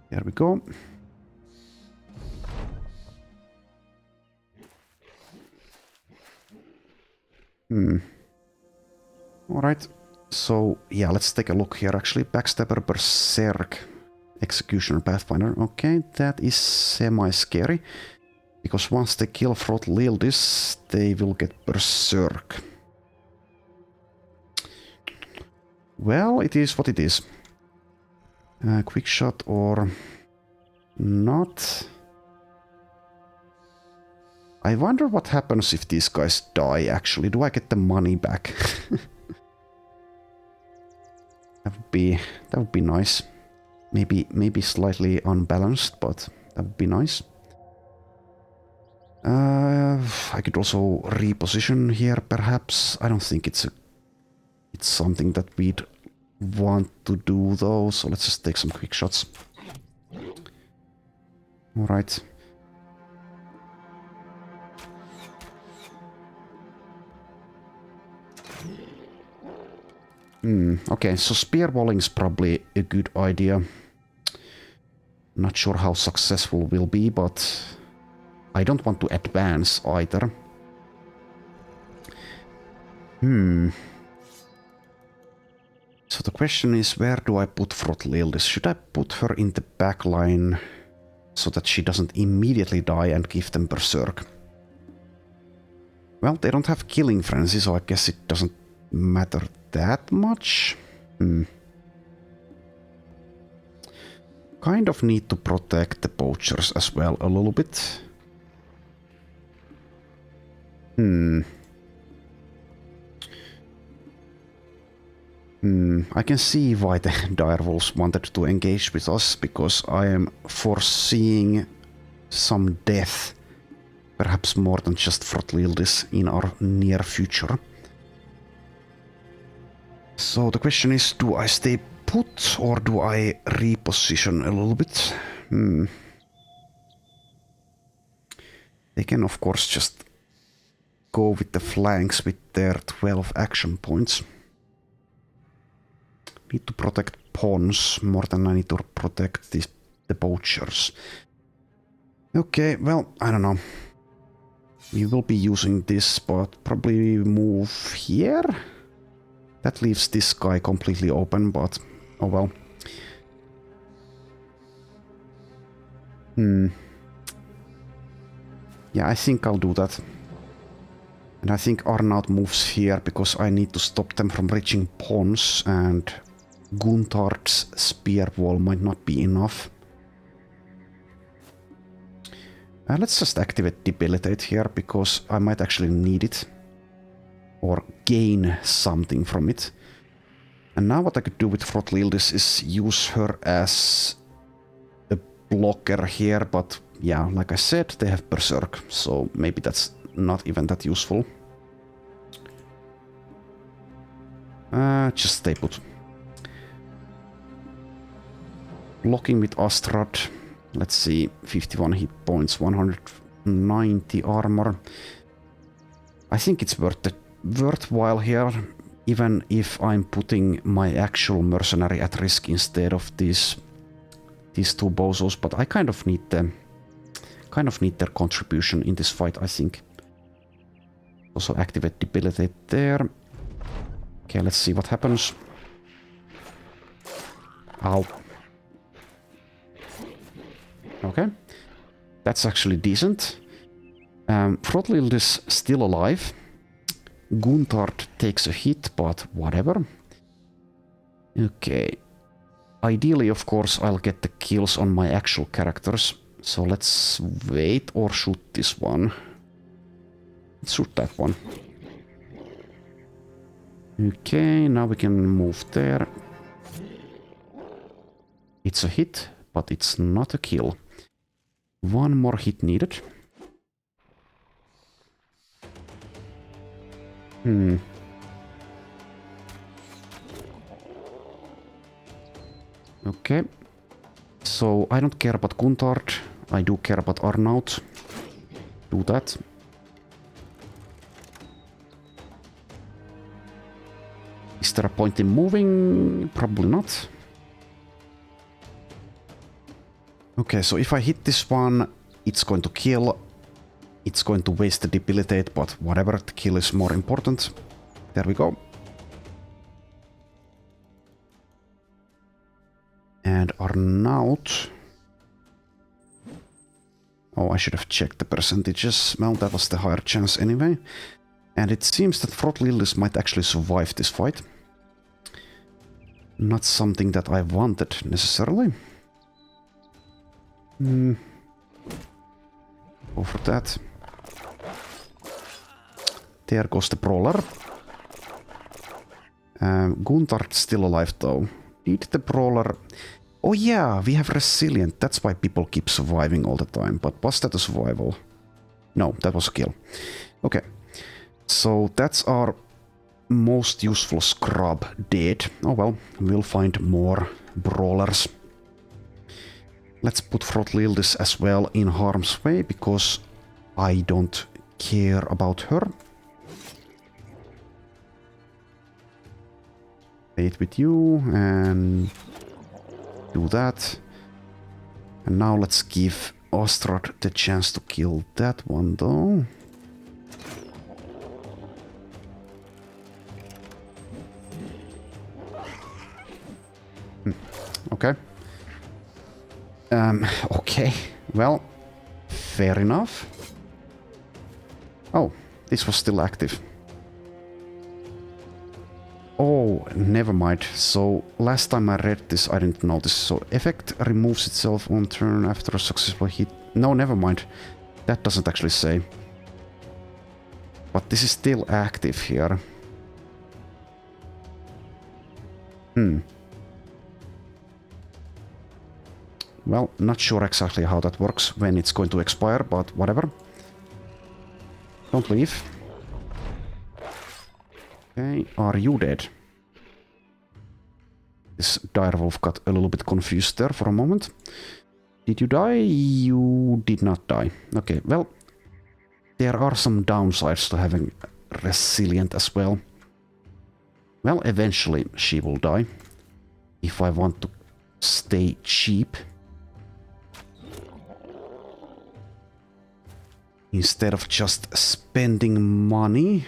There we go. Alright, so yeah, let's take a look here actually. Backstabber, Berserk, Executioner, Pathfinder. Okay, that is semi-scary. Because once they kill Throttlelis, they will get Berserk. Well, it is what it is. Quick shot or not. I wonder what happens if these guys die, actually. Do I get the money back? That would be nice. Maybe slightly unbalanced, but That would be nice. I could also reposition here, perhaps. I don't think it's something that we'd want to do, though. So let's just take some quick shots. All right. Okay, so spear walling is probably a good idea. Not sure how successful will be, but I don't want to advance either. So the question is, where do I put Frotlildis? Should I put her in the back line so that she doesn't immediately die and give them berserk? Well, they don't have killing frenzy, so I guess it doesn't matter that much. Kind of need to protect the poachers as well a little bit. I can see why the direwolves wanted to engage with us, because I am foreseeing some death, perhaps more than just Frotlildis, in our near future. So the question is, do I stay put or do I reposition a little bit? They can of course just go with the flanks with their 12 action points. Need to protect pawns more than I need to protect the poachers. Okay, well, I don't know. We will be using this, but probably move here. That leaves this guy completely open, but oh well. Yeah, I think I'll do that. And I think Arnaud moves here because I need to stop them from reaching pawns, and Guntard's spear wall might not be enough. Let's just activate Debilitate here, because I might actually need it. Or gain something from it. And now what I could do with Frotlildis is use her as a blocker here, but yeah, like I said, they have Berserk, so maybe that's not even that useful. Just stay put. Blocking with Astrad. Let's see, 51 hit points, 190 armor. I think it's worthwhile here, even if I'm putting my actual mercenary at risk instead of these two bozos, but I kind of need their contribution in this fight, I think. Also activate Debilitate there. Okay, let's see what happens. Ow. Okay, that's actually decent. Frotlildis is still alive. Guntard takes a hit, but whatever. Okay. Ideally, of course, I'll get the kills on my actual characters. So let's wait or shoot this one. Let's shoot that one. Okay, now we can move there. It's a hit, but it's not a kill. One more hit needed. Okay. So I don't care about Guntard. I do care about Arnaud. Do that. Is there a point in moving? Probably not. Okay, so if I hit this one, it's going to kill. It's going to waste the Debilitate, but whatever, the kill is more important. There we go. And Arnaud. Oh, I should have checked the percentages. Well, that was the higher chance anyway. And it seems that Frotlildis might actually survive this fight. Not something that I wanted necessarily. Go for that. There goes the brawler. Guntard's still alive though. Did the brawler... Oh yeah, we have resilient. That's why people keep surviving all the time. But was that a survival? No, that was a kill. Okay. So that's our most useful scrub dead. Oh well, we'll find more brawlers. Let's put Frotlildis as well in harm's way, because I don't care about her. Wait with you and do that. And now let's give Ostrad the chance to kill that one though. Okay. Okay. Well, fair enough. Oh, this was still active. Oh, never mind. So, last time I read this, I didn't notice. So, effect removes itself on turn after a successful hit. No, never mind. That doesn't actually say. But this is still active here. Well, not sure exactly how that works, when it's going to expire, but whatever. Don't leave. Okay, are you dead? This direwolf got a little bit confused there for a moment. Did you die? You did not die. Okay, well, there are some downsides to having resilient as well. Well, eventually she will die. If I want to stay cheap. Instead of just spending money.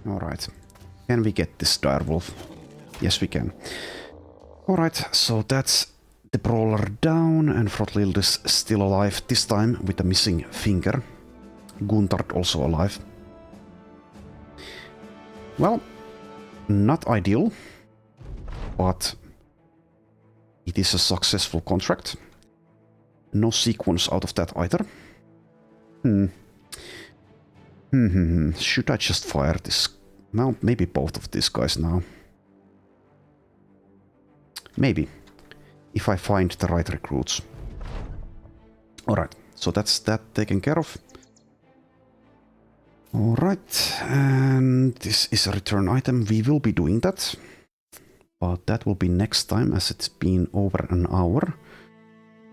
Alright. Can we get this direwolf? Yes, we can. Alright, so that's the brawler down, and Frotlildis still alive, this time with a missing finger. Guntard also alive. Well, not ideal, but it is a successful contract. No sequence out of that either. Should I just fire this? Well, maybe both of these guys now. Maybe. If I find the right recruits. Alright, so that's that taken care of. Alright, and this is a return item. We will be doing that. But that will be next time, as it's been over an hour.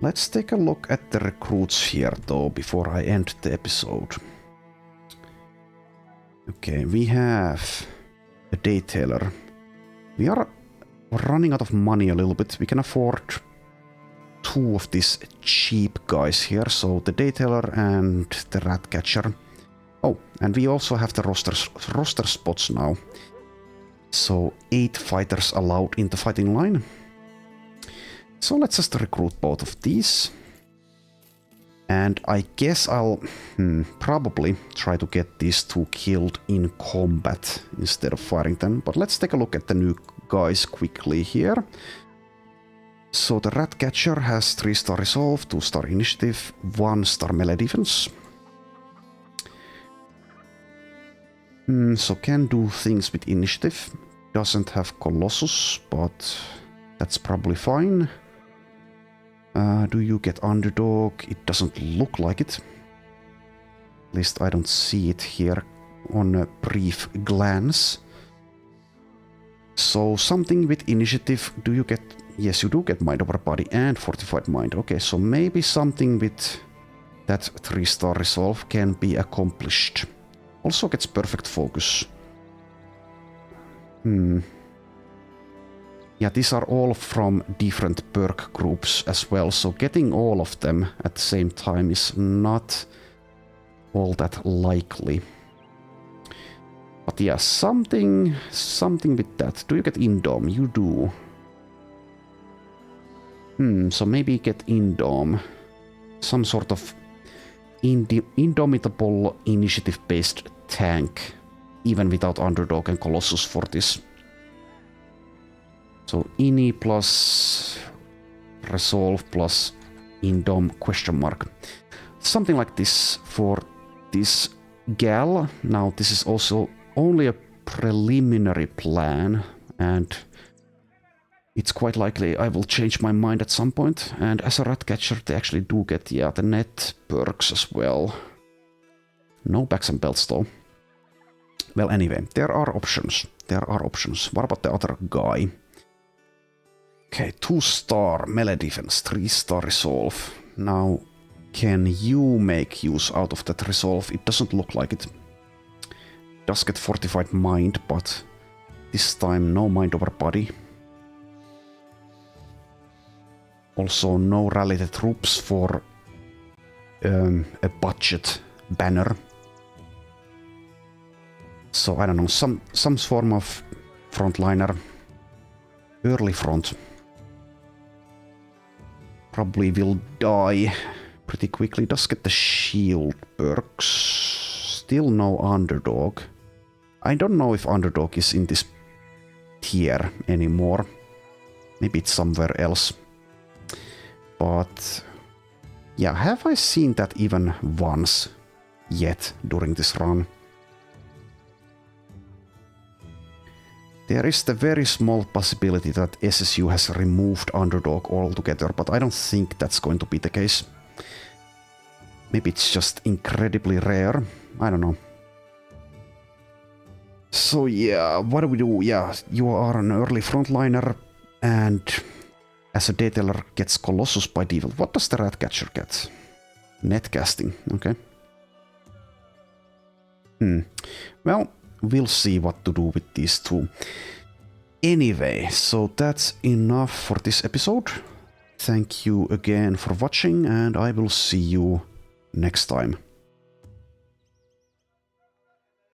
Let's take a look at the recruits here, though, before I end the episode. Okay, we have a Detailer. We are running out of money a little bit. We can afford two of these cheap guys here, so the Detailer and the Ratcatcher. Oh, and we also have the roster spots now. So 8 fighters allowed in the fighting line. So let's just recruit both of these. And I guess I'll probably try to get these two killed in combat instead of firing them. But let's take a look at the new guys quickly here. So the Ratcatcher has 3-star resolve, 2-star initiative, 1-star melee defense. So can do things with initiative. Doesn't have Colossus, but that's probably fine. Do you get underdog? It doesn't look like it. At least I don't see it here on a brief glance. So something with initiative. Do you get... Yes, you do get mind over body and fortified mind. Okay, so maybe something with that 3-star resolve can be accomplished. Also gets perfect focus. Yeah, these are all from different perk groups as well, so getting all of them at the same time is not all that likely. But yeah, something with that. Do you get Indom? You do. So maybe get Indom. Some sort of indomitable initiative-based tank, even without underdog and Colossus for this. So Ini plus Resolve plus Indom question mark. Something like this for this Gal. Now this is also only a preliminary plan, and it's quite likely I will change my mind at some point. And as a rat catcher, they actually do get, the net perks as well. No backs and belts though. Well, anyway, there are options. What about the other guy? Okay, 2-star melee defense, 3-star resolve. Now, can you make use out of that resolve? It doesn't look like it. Does get fortified mind, but this time no mind over body. Also, no rally the troops for a budget banner. So I don't know, some form of frontliner, early front. Probably will die pretty quickly. Does get the shield perks. Still no underdog. I don't know if underdog is in this tier anymore. Maybe it's somewhere else. But yeah, have I seen that even once yet during this run? There is the very small possibility that SSU has removed underdog altogether, but I don't think that's going to be the case. Maybe it's just incredibly rare. I don't know. So yeah, what do we do? Yeah, you are an early frontliner, and as a detailer gets Colossus by default. What does the Ratcatcher get? Netcasting, okay. Well, we'll see what to do with these two. Anyway, so that's enough for this episode. Thank you again for watching, and I will see you next time.